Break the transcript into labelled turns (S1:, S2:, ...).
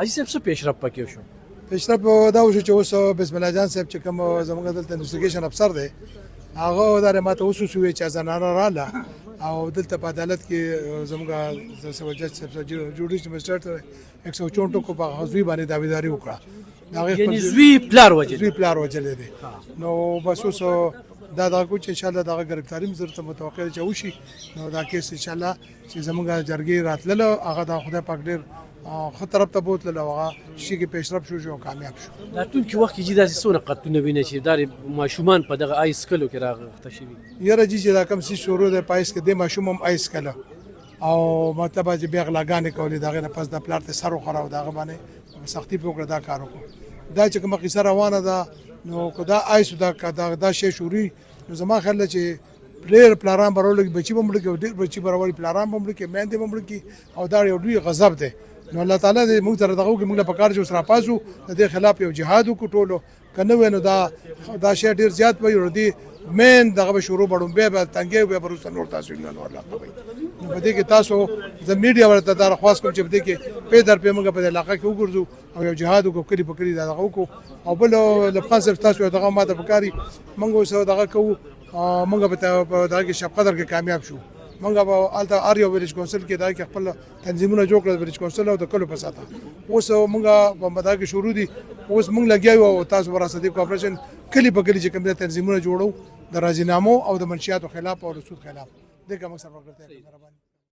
S1: حاجي صاحب څه پیشرفت پکې وشو؟
S2: پیشرفت دا وشو چې اوس بسم الله جان صاحب چې کوم زموږ دلته انویسټیګیشن افسر دی هغه دا ماته اوس وسوي چې زنانه رااله او دلته په عدالت کې زموږ د سیول جج صاحب جوډیشن مجسټریټ 164 کو په غزوی باندې داویداری وکړه
S1: یعنی زوی پلار
S2: وجل دی نو بس اوس دا کو چې ان شاء الله دا گرفتاری مزرته متوقع چې وشي نو دا کیس ان شاء الله چې زموږ جرګې راتلله هغه د خدای پاک ډیر خو طرف ته بوتله هغه شي کې پیشرفت شو کامیاب شو.
S1: راتلونکي وخت کې داسې څونه قتلونه ویني چې دا ماشومان په دغه آیس کلو کې راغښته شوي
S2: یاره جي چې دا کوم څه شروع دی په آیس کې د ماشوم هم آیس کله او مطلب چې بیا غلاګانې کولې د هغې نه پس د پلار ته سر وخوراو د هغه باندې سختي پې وکړه دا کار وکړو دا چې کومه قصه روانه ده نو که دا آیس دا شی شوري نو زما خیال ده چې ډېر پلاران به راولږي بچي به مړه کړي او ډېر بچي به راولي پلاران به مړه کړي میندې به مړه کړي او دا یو لوی غضب دی نو الله تعالی دې موږ سره دغه وکړي موږ له پکار چې اوس راپاسو د دې خلاف یو جهاد وکړو ټولو که نه وای نو دا شی ډېر زیات به وي دې مین دغه به شروع بړومبی به تنګې بیا به وروسته نور تاسو نه الله کوي نو په دې کې تاسو زه میډیا ورته دا درخواست کوم چې په دې کې پې در پې موږ په دې علاقه کې وګرځو او یو جهاد وکړو کلي په کلي دغه وکړو او بل لبخان صاحب تاسو دغه ماته پکاري موږ اوس دغه کوو موږ به دغه کې شب قدر کې کامیاب شو موږ به هلته هر یو ویلیج کونسل کې دا کې خپل تنظیمونه جوړ کړل ویلیج کونسل او د کلو په ساته اوس موږ په مدا کې شروع دي اوس موږ لګیا یو او تاسو ورسره د کوپریشن کلی په کلی چې کوم تنظیمونه جوړو د راځینامو او د منشیاتو خلاف او رسول خلاف دغه موږ سره ورته مهرباني